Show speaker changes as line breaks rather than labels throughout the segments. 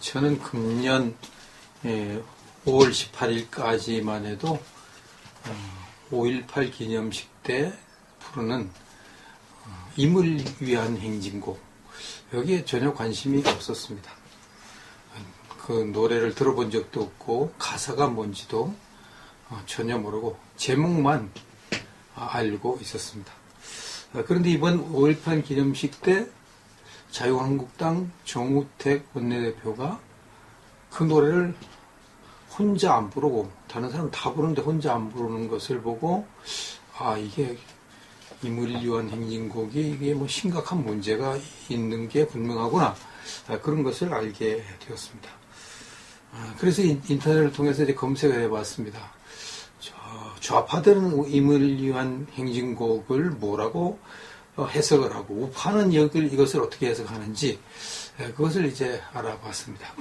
저는 금년 5월 18일까지만 해도 5.18 기념식 때 부르는 임을 위한 행진곡, 여기에 전혀 관심이 없었습니다. 그 노래를 들어본 적도 없고 가사가 뭔지도 전혀 모르고 제목만 알고 있었습니다. 그런데 이번 5.18 기념식 때 자유한국당 정우택 원내대표가 그 노래를 혼자 안 부르고 다른 사람 다 부르는데 혼자 안 부르는 것을 보고 이게 임을 위한 행진곡이 이게 뭐 심각한 문제가 있는 게 분명하구나, 그런 것을 알게 되었습니다. 그래서 인터넷을 통해서 이제 검색을 해봤습니다. 좌파들은 임을 위한 행진곡을 뭐라고 해석을 하고 우파는 이것을 어떻게 해석하는지 그것을 이제 알아봤습니다.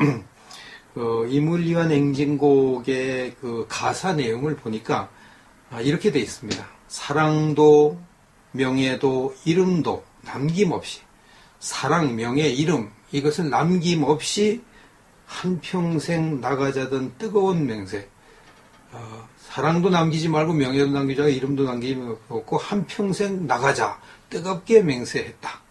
임을 위한 행진곡의 그 가사 내용을 보니까 이렇게 되어 있습니다. 사랑도 명예도 이름도 남김없이, 사랑, 명예, 이름, 이것을 남김없이 한평생 나가자던 뜨거운 맹세, 사랑도 남기지 말고 명예도 남기지 말고 이름도 남기지 말고 한평생 나가자 뜨겁게 맹세했다.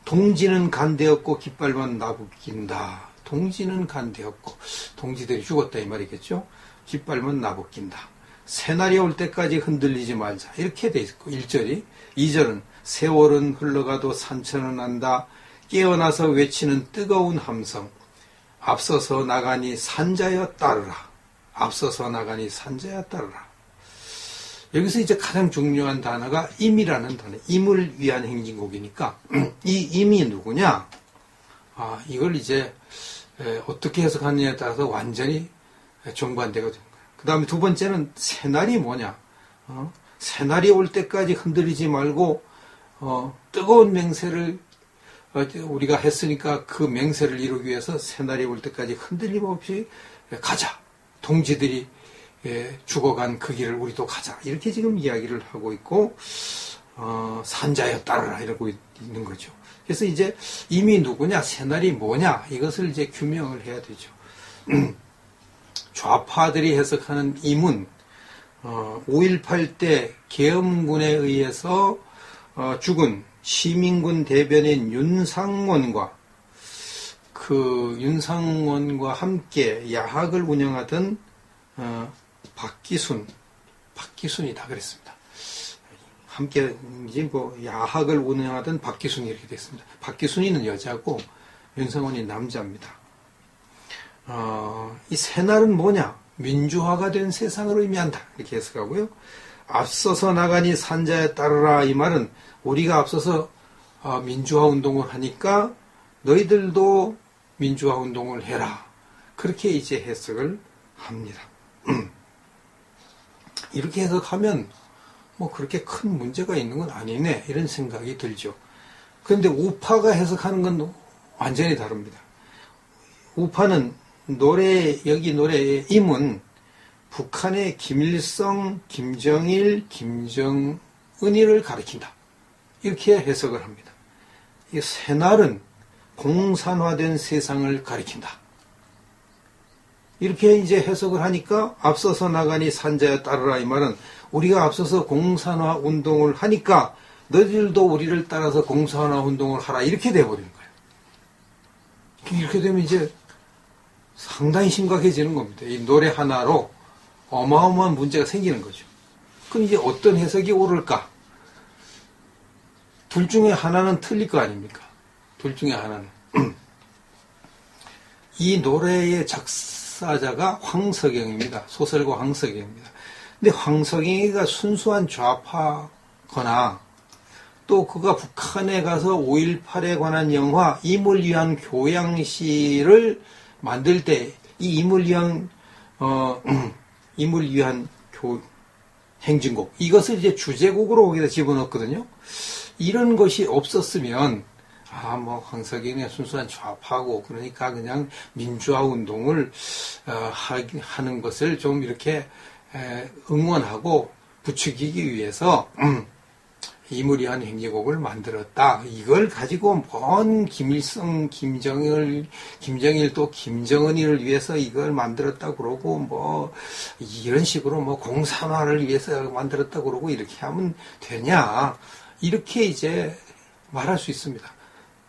동지는 간되었고 깃발만 나부낀다. 동지는 간되었고, 동지들이 죽었다 이 말이겠죠. 깃발만 나부낀다. 새날이 올 때까지 흔들리지 말자, 이렇게 돼 있고 1절이, 2절은 세월은 흘러가도 산천은 난다. 깨어나서 외치는 뜨거운 함성, 앞서서 나가니 산자여 따르라. 앞서서 나가니 산자여 따르라. 여기서 이제 가장 중요한 단어가 임이라는 단어, 임을 위한 행진곡이니까 이 임이 누구냐? 이걸 이제 어떻게 해석하느냐에 따라서 완전히 정반대가 되는 거예요. 그 다음에 두 번째는 새날이 뭐냐? 새날이 올 때까지 흔들리지 말고 뜨거운 맹세를 우리가 했으니까 그 맹세를 이루기 위해서 새날이 올 때까지 흔들림 없이 가자. 동지들이 죽어간 그 길을 우리도 가자. 이렇게 지금 이야기를 하고 있고, 산자여 따르라 이러고 있는 거죠. 그래서 이제 임이 누구냐, 새날이 뭐냐, 이것을 이제 규명을 해야 되죠. 좌파들이 해석하는 임은 5.18 때 계엄군에 의해서 죽은 시민군 대변인 윤상원과 함께 야학을 운영하던 박기순이다 그랬습니다. 함께 이제 야학을 운영하던 박기순이 이렇게 됐습니다. 박기순이는 여자고 윤상원이 남자입니다. 이 새날은 뭐냐? 민주화가 된 세상을 의미한다, 이렇게 해석하고요. 앞서서 나가니 산자에 따르라, 이 말은 우리가 앞서서 민주화 운동을 하니까 너희들도 민주화 운동을 해라, 그렇게 이제 해석을 합니다. 이렇게 해석하면 뭐 그렇게 큰 문제가 있는 건 아니네, 이런 생각이 들죠. 그런데 우파가 해석하는 건 완전히 다릅니다. 우파는 여기 노래의 임은 북한의 김일성, 김정일, 김정은이를 가리킨다, 이렇게 해석을 합니다. 이 새날은 공산화된 세상을 가리킨다, 이렇게 이제 해석을 하니까 앞서서 나가니 산자에 따르라, 이 말은 우리가 앞서서 공산화 운동을 하니까 너희들도 우리를 따라서 공산화 운동을 하라, 이렇게 돼버리는 거예요. 이렇게 되면 이제 상당히 심각해지는 겁니다. 이 노래 하나로 어마어마한 문제가 생기는 거죠. 그럼 이제 어떤 해석이 옳을까? 둘 중에 하나는 틀릴 거 아닙니까? 둘 중에 하나는. 이 노래의 작사자가 황석영입니다. 소설가 황석영입니다. 근데 황석영이가 순수한 좌파거나 또 그가 북한에 가서 5.18에 관한 영화 임을 위한 교양시를 만들 때 이 임을 위한 행진곡, 이것을 이제 주제곡으로 거기다 집어넣었거든요. 이런 것이 없었으면 황석영의 순수한 좌파고 그러니까 그냥 민주화 운동을 하는 것을 좀 이렇게 응원하고 부추기기 위해서 이무리한 행진곡을 만들었다. 이걸 가지고 먼 김일성, 김정일 또 김정은이를 위해서 이걸 만들었다 그러고 뭐 이런 식으로 뭐 공산화를 위해서 만들었다 그러고 이렇게 하면 되냐? 이렇게 이제 말할 수 있습니다.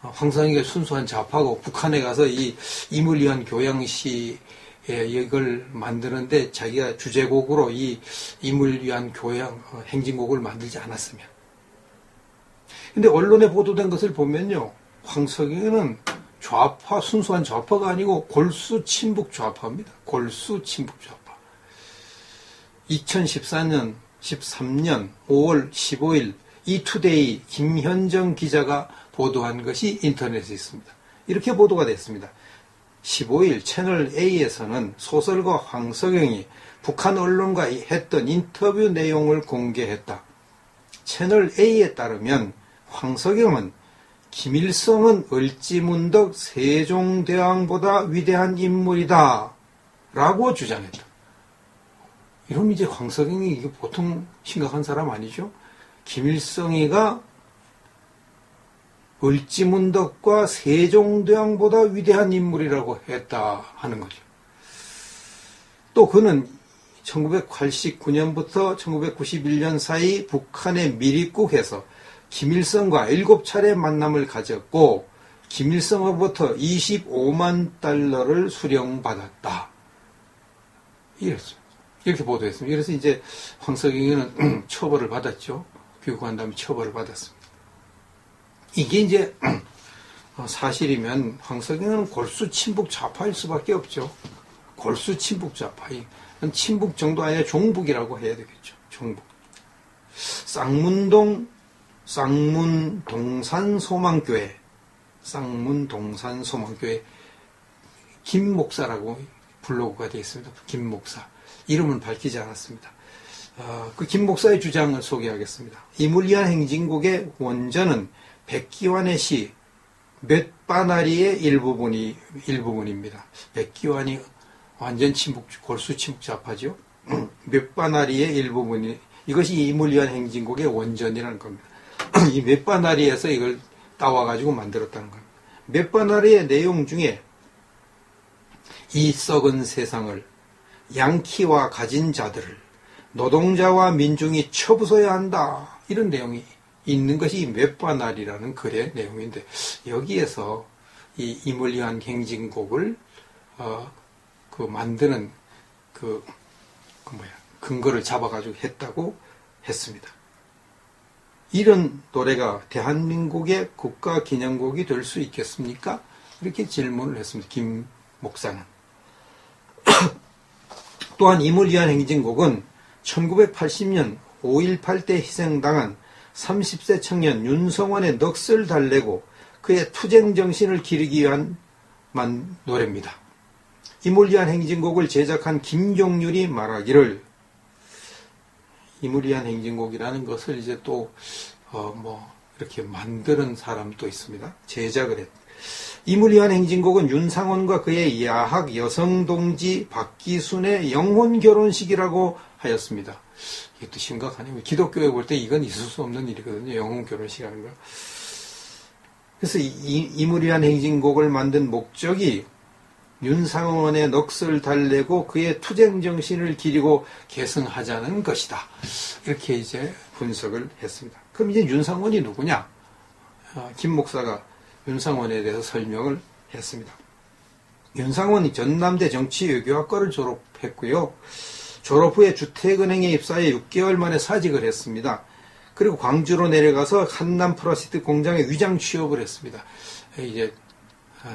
황성익의 순수한 좌파고 북한에 가서 이 이무리한 교양시 이걸 만드는데 자기가 주제곡으로 이 임을 위한 교양 행진곡을 만들지 않았으면. 근데 언론에 보도된 것을 보면요, 황석영은 좌파, 순수한 좌파가 아니고 골수 친북 좌파입니다. 골수 친북 좌파. 2014년, 13년 5월 15일 이투데이 김현정 기자가 보도한 것이 인터넷에 있습니다. 이렇게 보도가 됐습니다. 15일 채널 A에서는 소설가 황석영이 북한 언론과 했던 인터뷰 내용을 공개했다. 채널 A에 따르면 황석영은 김일성은 을지문덕 세종대왕보다 위대한 인물이다 라고 주장했다. 이러면 이제 황석영이 이게 보통 심각한 사람 아니죠? 김일성이가 을지문덕과 세종대왕보다 위대한 인물이라고 했다 하는 거죠. 또 그는 1989년부터 1991년 사이 북한의 미립국에서 김일성과 7차례 만남을 가졌고 김일성으로부터 25만 달러를 수령받았다. 이렇게 보도했습니다. 그래서 이제 황석영이는 처벌을 받았죠. 교육한 다음에 처벌을 받았습니다. 이게 이제 사실이면 황석영은 골수 친북 좌파일 수밖에 없죠. 골수 친북 좌파. 친북 정도 아니라 종북이라고 해야 되겠죠. 종북. 쌍문동산소망교회 김 목사라고 블로그가 되어 있습니다. 김 목사. 이름은 밝히지 않았습니다. 그 김 목사의 주장을 소개하겠습니다. 이물리한 행진곡의 원전은 백기환의 시 몇바나리의 일부분입니다. 백기환이 완전 골수 친북 좌파죠. 몇바나리의 일부분이 이것이 이물리한 행진곡의 원전이라는 겁니다. 이 몇바나리에서 이걸 따와가지고 만들었다는 겁니다. 몇바나리의 내용 중에 이 썩은 세상을 양키와 가진 자들을 노동자와 민중이 쳐부숴야 한다. 이런 내용이 있는 것이 몇바나리라는 글의 내용인데 여기에서 이 이물리한 행진곡을 만드는 근거를 잡아가지고 했다고 했습니다. 이런 노래가 대한민국의 국가기념곡이 될 수 있겠습니까? 이렇게 질문을 했습니다. 김 목사는. 또한 이물리한 행진곡은 1980년 5.18 때 희생당한 30세 청년 윤성원의 넋을 달래고 그의 투쟁 정신을 기리기 위한 노래입니다. 이물리한 행진곡을 제작한 김종률이 말하기를 이물리한 행진곡이라는 것을 이제 또 이렇게 만드는 사람도 있습니다. 제작을 했다. 이물리한 행진곡은 윤상원과 그의 야학 여성동지 박기순의 영혼 결혼식이라고 하였습니다. 이게 또 심각하네요. 기독교에 볼 때 이건 있을 수 없는 일이거든요. 영혼 결혼식이라는 거. 그래서 이물리한 행진곡을 만든 목적이 윤상원의 넋을 달래고 그의 투쟁 정신을 기리고 계승하자는 것이다. 이렇게 이제 분석을 했습니다. 그럼 이제 윤상원이 누구냐? 김 목사가 윤상원에 대해서 설명을 했습니다. 윤상원이 전남대 정치외교학과를 졸업했고요. 졸업 후에 주택은행에 입사해 6개월 만에 사직을 했습니다. 그리고 광주로 내려가서 한남 프라시트 공장에 위장 취업을 했습니다. 이제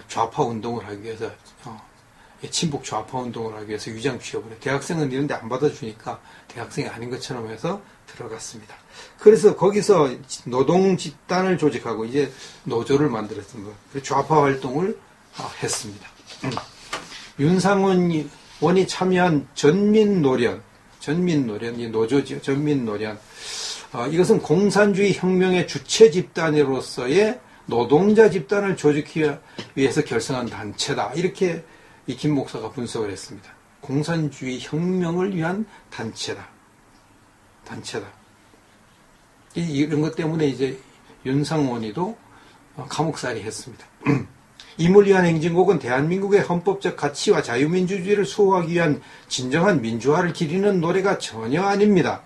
좌파 운동을 하기 위해서 친북 좌파 운동을 하기 위해서 위장 취업을 해요. 대학생은 이런데 안 받아주니까 대학생이 아닌 것처럼 해서 들어갔습니다. 그래서 거기서 노동 집단을 조직하고 이제 노조를 만들었습니다. 좌파 활동을 했습니다. 윤상원이 참여한 전민노련, 이 노조지요. 전민노련. 이것은 공산주의 혁명의 주체 집단으로서의 노동자 집단을 조직하기 위해서 결성한 단체다. 이렇게 이 김 목사가 분석을 했습니다. 공산주의 혁명을 위한 단체다. 이런 것 때문에 이제 윤상원이도 감옥살이 했습니다. 임을 위한 행진곡은 대한민국의 헌법적 가치와 자유민주주의를 수호하기 위한 진정한 민주화를 기리는 노래가 전혀 아닙니다.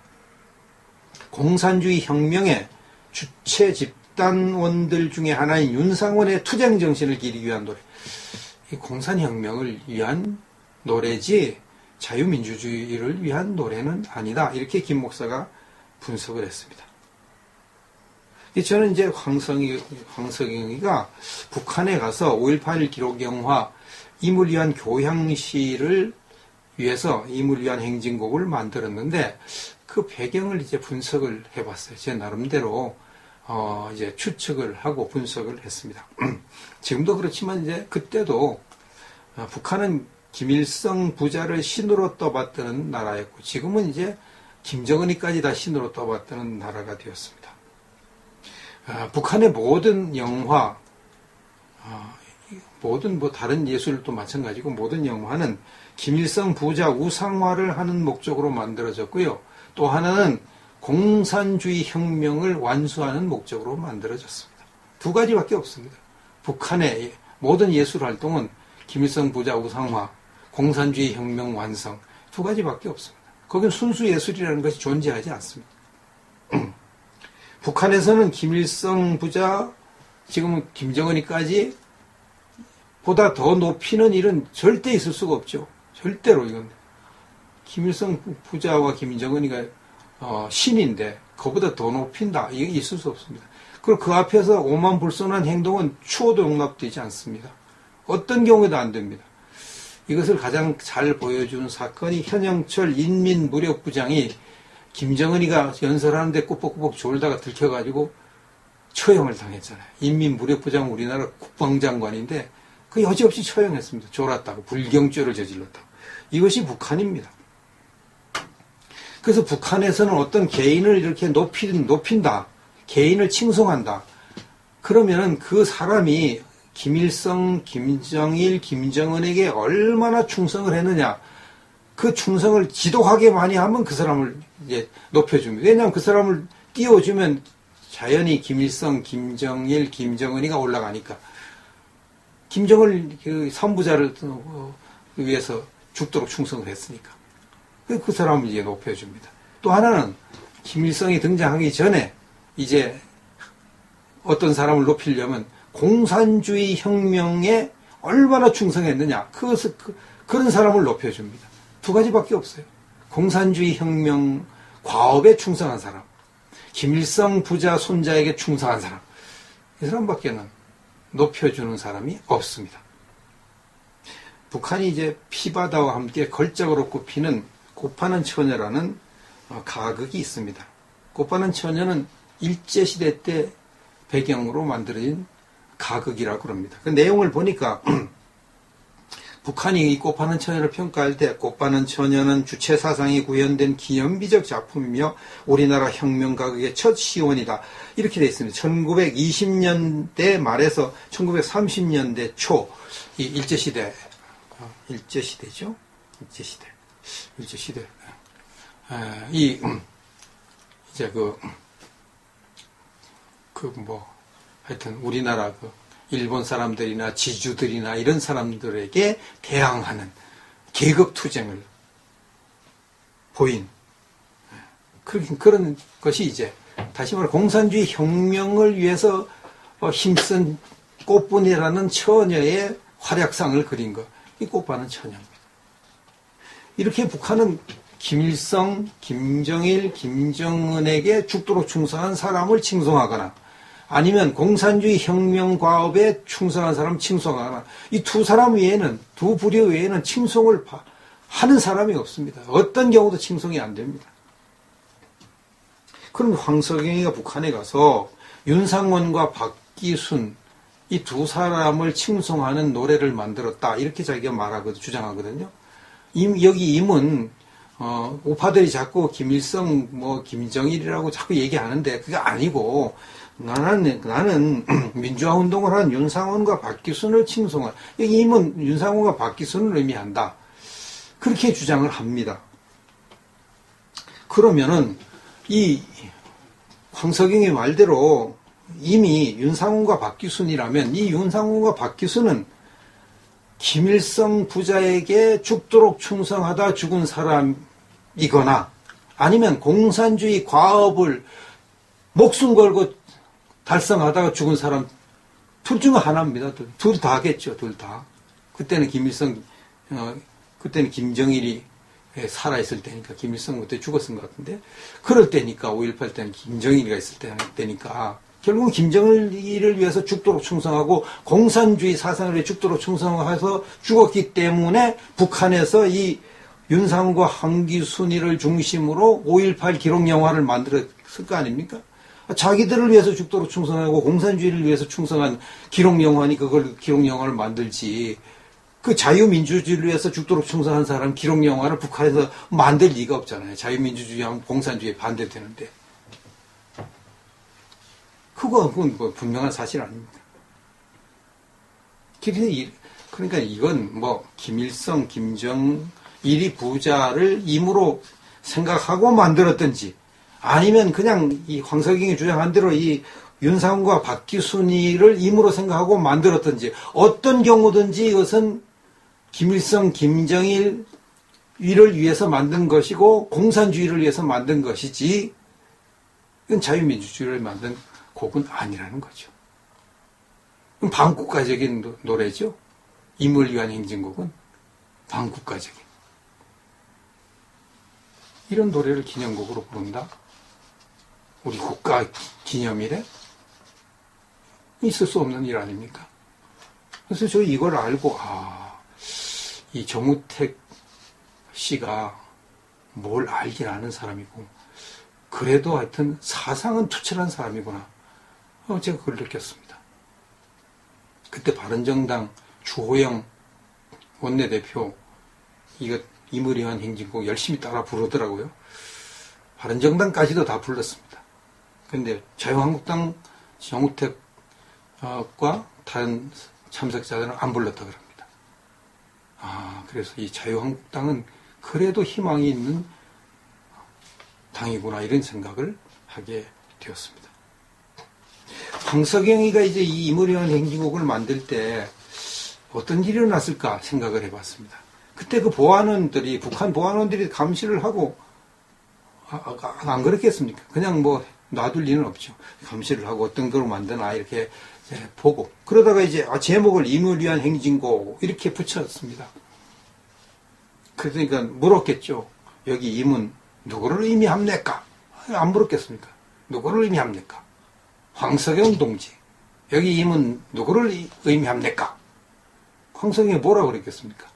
공산주의 혁명의 주체 집단원들 중에 하나인 윤상원의 투쟁 정신을 기리기 위한 노래. 이 공산혁명을 위한 노래지 자유민주주의를 위한 노래는 아니다. 이렇게 김 목사가 분석을 했습니다. 저는 이제 황석영이가 북한에 가서 5.18 기록영화 임을 위한 교향시를 위해서 임을 위한 행진곡을 만들었는데 그 배경을 이제 분석을 해봤어요. 제 나름대로 이제 추측을 하고 분석을 했습니다. 지금도 그렇지만 이제 그때도 북한은 김일성 부자를 신으로 떠받드는 나라였고 지금은 이제 김정은이까지 다 신으로 떠받드는 나라가 되었습니다. 북한의 모든 영화, 모든 다른 예술도 마찬가지고 모든 영화는 김일성 부자 우상화를 하는 목적으로 만들어졌고요. 또 하나는 공산주의 혁명을 완수하는 목적으로 만들어졌습니다. 두 가지밖에 없습니다. 북한의 모든 예술 활동은 김일성 부자 우상화, 공산주의 혁명 완성 두 가지밖에 없습니다. 거긴 순수 예술이라는 것이 존재하지 않습니다. 북한에서는 김일성 부자, 지금은 김정은이까지 보다 더 높이는 일은 절대 있을 수가 없죠. 절대로 이건. 김일성 부자와 김정은이가 신인데 그보다 더 높인다. 이게 있을 수 없습니다. 그리고 그 앞에서 오만불손한 행동은 추호도 용납되지 않습니다. 어떤 경우에도 안 됩니다. 이것을 가장 잘 보여준 사건이 현영철 인민무력부장이 김정은이가 연설하는데 꾸벅꾸벅 졸다가 들켜가지고 처형을 당했잖아요. 인민무력부장 우리나라 국방장관인데 그 여지없이 처형했습니다. 졸았다고 불경죄를 저질렀다고. 이것이 북한입니다. 그래서 북한에서는 어떤 개인을 이렇게 높인다. 개인을 칭송한다. 그러면은 그 사람이 김일성, 김정일, 김정은에게 얼마나 충성을 했느냐. 그 충성을 지독하게 많이 하면 그 사람을 이제 높여줍니다. 왜냐하면 그 사람을 띄워주면 자연히 김일성, 김정일, 김정은이가 올라가니까. 김정을 그 선부자를 위해서 죽도록 충성을 했으니까. 그 사람을 이제 높여줍니다. 또 하나는 김일성이 등장하기 전에 이제 어떤 사람을 높이려면 공산주의 혁명에 얼마나 충성했느냐. 그런 사람을 높여줍니다. 두 가지밖에 없어요. 공산주의 혁명 과업에 충성한 사람, 김일성 부자 손자에게 충성한 사람. 이 사람밖에는 높여주는 사람이 없습니다. 북한이 이제 피바다와 함께 걸작으로 꼽히는 꽃파는 처녀라는 가극이 있습니다. 꽃파는 처녀는 일제시대 때 배경으로 만들어진 가극이라고 합니다. 그 내용을 보니까 북한이 이 꽃파는 처녀를 평가할 때 꽃파는 처녀는 주체 사상이 구현된 기념비적 작품이며 우리나라 혁명 가극의 첫 시원이다. 이렇게 되어 있습니다. 1920년대 말에서 1930년대 초, 이 일제시대죠? 일제시대. 이제 하여튼 우리나라 일본 사람들이나 지주들이나 이런 사람들에게 대항하는 계급투쟁을 보인 그런 것이 이제 다시 말해 공산주의 혁명을 위해서 힘쓴 꽃분이라는 처녀의 활약상을 그린 것. 이 꽃파는 처녀입니다. 이렇게 북한은 김일성, 김정일, 김정은에게 죽도록 충성한 사람을 칭송하거나 아니면 공산주의 혁명 과업에 충성한 사람 칭송하거나 이 두 사람 외에는, 두 부류 외에는 칭송을 하는 사람이 없습니다. 어떤 경우도 칭송이 안 됩니다. 그럼 황석영이가 북한에 가서 윤상원과 박기순 이 두 사람을 칭송하는 노래를 만들었다. 이렇게 자기가 주장하거든요. 여기 임은 우파들이 자꾸 김일성, 김정일이라고 자꾸 얘기하는데 그게 아니고 나는 민주화 운동을 한 윤상원과 박기순을 칭송한 여기 임은 윤상원과 박기순을 의미한다. 그렇게 주장을 합니다. 그러면은 이 황석영의 말대로 이미 윤상훈과 박기순이라면 이 윤상훈과 박기순은 김일성 부자에게 죽도록 충성하다 죽은 사람이거나 아니면 공산주의 과업을 목숨 걸고 달성하다가 죽은 사람 둘 중 하나입니다. 둘 다겠죠. 둘 다. 그때는 그때는 김정일이 살아있을 때니까 김일성 그때 죽었은 것 같은데 그럴 때니까 5.18 때는 김정일이가 있을 때니까 결국은 김정일을 위해서 죽도록 충성하고 공산주의 사상을 위해 죽도록 충성해서 죽었기 때문에 북한에서 이 윤상과 한기순이를 중심으로 5.18 기록 영화를 만들었을 거 아닙니까? 자기들을 위해서 죽도록 충성하고 공산주의를 위해서 충성한 기록 영화니 그걸 기록 영화를 만들지. 그 자유민주주의를 위해서 죽도록 충성한 사람 기록 영화를 북한에서 만들 리가 없잖아요. 자유민주주의하면 공산주의에 반대되는데. 그건 뭐 분명한 사실 아닙니까? 그러니까 이건 뭐 김일성, 김정일이 부자를 임으로 생각하고 만들었든지 아니면 그냥 이 황석영이 주장한 대로 이 윤상훈과 박기순이를 임으로 생각하고 만들었든지 어떤 경우든지 이것은 김일성, 김정일 위를 위해서 만든 것이고 공산주의를 위해서 만든 것이지 이건 자유민주주의를 만든 곡은 아니라는 거죠. 반국가적인 노래죠. 임을 위한 행진곡은 반국가적인. 이런 노래를 기념곡으로 부른다? 우리 국가 기념일에? 있을 수 없는 일 아닙니까? 그래서 저 이걸 알고 이 정우택 씨가 뭘 알긴 아는 사람이고 그래도 하여튼 사상은 투철한 사람이구나. 제가 그걸 느꼈습니다. 그때 바른정당 주호영 원내대표 이거 임을 위한 행진곡 열심히 따라 부르더라고요. 바른정당까지도 다 불렀습니다. 그런데 자유한국당 정우택과 다른 참석자들은 안 불렀다 그럽니다. 그래서 이 자유한국당은 그래도 희망이 있는 당이구나 이런 생각을 하게 되었습니다. 황석영이가 이제 이 임을 위한 행진곡을 만들 때 어떤 일이 일어났을까 생각을 해봤습니다. 그때 그 보안원들이 북한 보안원들이 감시를 하고 안 그랬겠습니까? 그냥 뭐 놔둘 리는 없죠. 감시를 하고 어떤 걸 만드나 이렇게 보고 그러다가 이제 제목을 임을 위한 행진곡 이렇게 붙였습니다. 그러니까 물었겠죠. 여기 임은 누구를 의미합니까? 안 물었겠습니까? 누구를 의미합니까? 황석영 동지. 여기 임은 누구를 의미합니까? 황석영이 뭐라고 그랬겠습니까?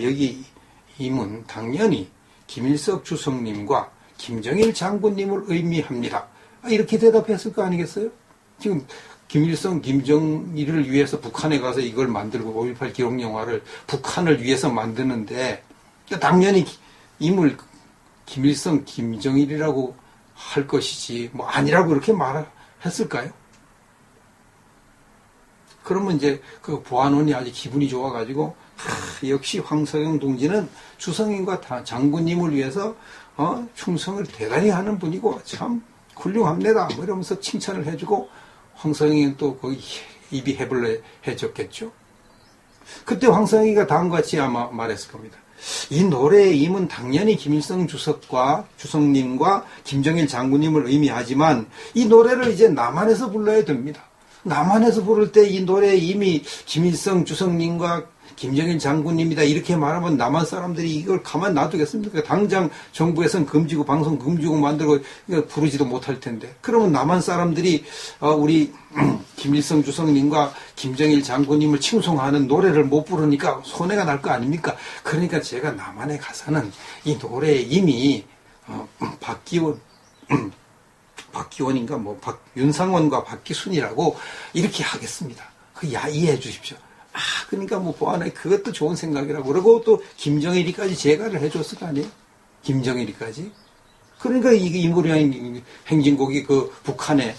여기 임은 당연히 김일성 주석님과 김정일 장군님을 의미합니다. 이렇게 대답했을 거 아니겠어요? 지금 김일성, 김정일을 위해서 북한에 가서 이걸 만들고 5.18 기록 영화를 북한을 위해서 만드는데 당연히 임을 김일성, 김정일이라고 할 것이지 뭐 아니라고 그렇게 말했을까요? 그러면 이제 그 보안원이 아주 기분이 좋아가지고 역시 황석영 동지는 주성인과 장군님을 위해서 충성을 대단히 하는 분이고 참 훌륭합니다. 뭐 이러면서 칭찬을 해주고 황석영이는 또 거기 입이 해불러해졌겠죠. 그때 황석영이가 다음과 같이 아마 말했을 겁니다. 이 노래의 임은 당연히 김일성 주석님과 김정일 장군님을 의미하지만 이 노래를 이제 남한에서 불러야 됩니다. 남한에서 부를 때 이 노래의 임이 김일성 주석님과 김정일 장군님이다 이렇게 말하면 남한 사람들이 이걸 가만 놔두겠습니까? 당장 정부에서는 금지고 방송 금지고 만들고 부르지도 못할 텐데 그러면 남한 사람들이 우리 김일성 주석님과 김정일 장군님을 칭송하는 노래를 못 부르니까 손해가 날 거 아닙니까? 그러니까 제가 남한에 가서는 이 노래에 이미 박기원인가 윤상원과 박기순이라고 이렇게 하겠습니다. 이해해 주십시오. 그러니까 보안에 그것도 좋은 생각이라고 그러고 또 김정일이까지 제가를 해줬을 거 아니에요? 김정일이까지. 그러니까 이게 임을 위한 행진곡이 그 북한의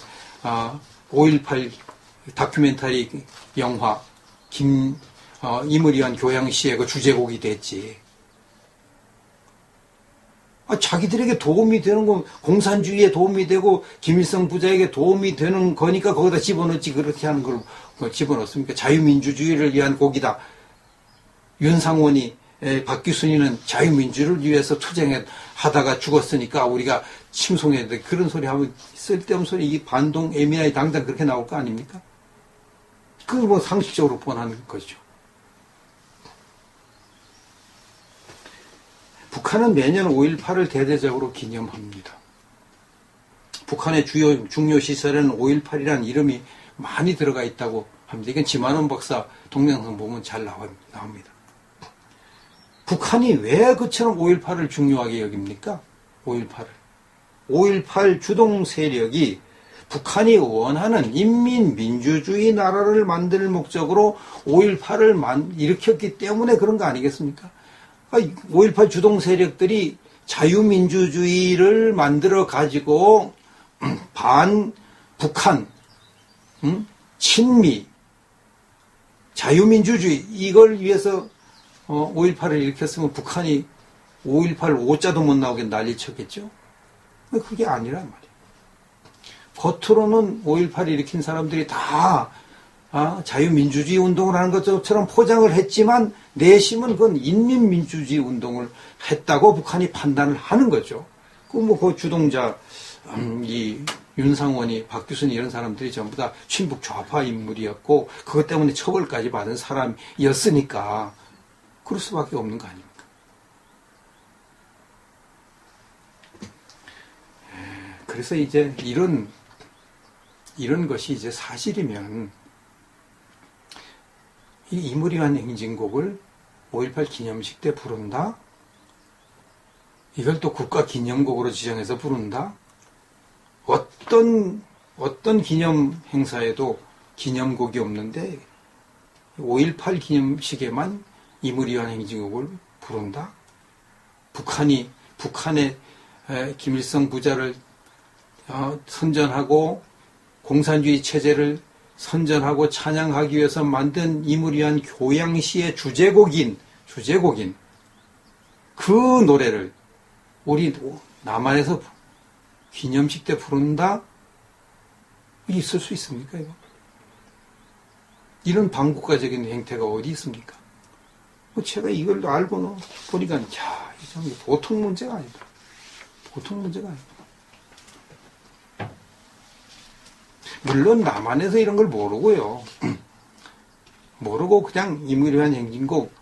5.18 다큐멘터리 영화 임을 위한 교양시의 그 주제곡이 됐지. 자기들에게 도움이 되는 거, 공산주의에 도움이 되고 김일성 부자에게 도움이 되는 거니까 거기다 집어넣지, 그렇게 하는 걸 집어넣습니까? 자유민주주의를 위한 곡이다. 윤상원이, 박규순이는 자유민주를 위해서 투쟁하다가 죽었으니까 우리가 칭송해야 돼. 그런 소리 하면 쓸데없는 소리, 이 반동 에미나이 당장 그렇게 나올 거 아닙니까? 그거 뭐 상식적으로 뻔한 것이죠. 북한은 매년 5.18을 대대적으로 기념합니다. 북한의 주요 중요 시설에는 5.18이라는 이름이 많이 들어가 있다고 합니다. 이건 지만원 박사 동영상 보면 잘 나옵니다. 북한이 왜 그처럼 5.18을 중요하게 여깁니까? 5.18을. 5.18 주동 세력이 북한이 원하는 인민민주주의 나라를 만들 목적으로 5.18을 일으켰기 때문에 그런 거 아니겠습니까? 5.18 주동 세력들이 자유민주주의를 만들어 가지고 반북한, 친미, 자유민주주의 이걸 위해서 5.18을 일으켰으면 북한이 5.18 5자도 못 나오게 난리쳤겠죠. 그게 아니란 말이에요. 겉으로는 5.18을 일으킨 사람들이 다 자유민주주의 운동을 하는 것처럼 포장을 했지만 내심은 그건 인민민주주의 운동을 했다고 북한이 판단을 하는 거죠. 그 주동자 이 윤상원이, 박규순이 이런 사람들이 전부 다 친북 좌파 인물이었고 그것 때문에 처벌까지 받은 사람이었으니까 그럴 수밖에 없는 거 아닙니까? 그래서 이제 이런 것이 이제 사실이면 이 이무리한 행진곡을 5.18 기념식 때 부른다? 이걸 또 국가 기념곡으로 지정해서 부른다? 어떤 기념 행사에도 기념곡이 없는데 5.18 기념식에만 이무리한 행진곡을 부른다? 북한의 김일성 부자를 선전하고 공산주의 체제를 선전하고 찬양하기 위해서 만든 이무리한 교양시의 주제곡인 그 노래를 우리 남한에서 기념식 때 부른다? 있을 수 있습니까, 이거? 이런 반국가적인 행태가 어디 있습니까? 제가 이걸 알고 보니까, 이게 보통 문제가 아니다. 보통 문제가 아니다. 물론 남한에서 이런 걸 모르고요. 모르고 그냥 이무리한 행진곡,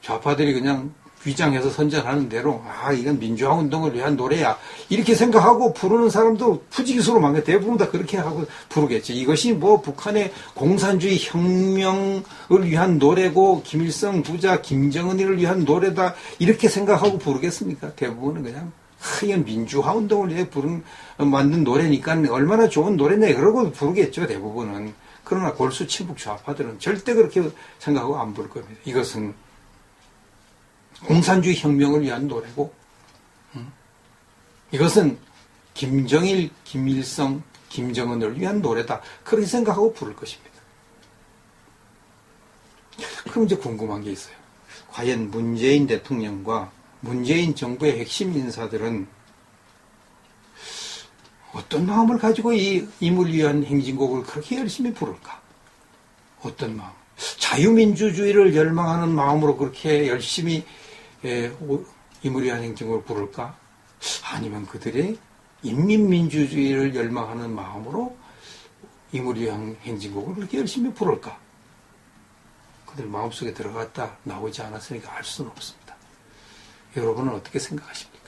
좌파들이 그냥 위장해서 선전하는 대로, 이건 민주화 운동을 위한 노래야. 이렇게 생각하고 부르는 사람도 푸지기수로 많게 대부분 다 그렇게 하고 부르겠죠. 이것이 뭐 북한의 공산주의 혁명을 위한 노래고, 김일성 부자, 김정은이를 위한 노래다. 이렇게 생각하고 부르겠습니까? 대부분은 그냥, 이건 민주화 운동을 위해 만든 노래니까 얼마나 좋은 노래냐. 그러고 부르겠죠, 대부분은. 그러나 골수 친북 좌파들은 절대 그렇게 생각하고 안 부를 겁니다. 이것은 공산주의 혁명을 위한 노래고, 이것은 김정일, 김일성, 김정은을 위한 노래다. 그렇게 생각하고 부를 것입니다. 그럼 이제 궁금한 게 있어요. 과연 문재인 대통령과 문재인 정부의 핵심 인사들은 어떤 마음을 가지고 이 임을 위한 행진곡을 그렇게 열심히 부를까? 어떤 마음? 자유민주주의를 열망하는 마음으로 그렇게 열심히 임을 위한 행진곡을 부를까? 아니면 그들의 인민민주주의를 열망하는 마음으로 임을 위한 행진곡을 그렇게 열심히 부를까? 그들 마음속에 들어갔다 나오지 않았으니까 알 수는 없습니다. 여러분은 어떻게 생각하십니까?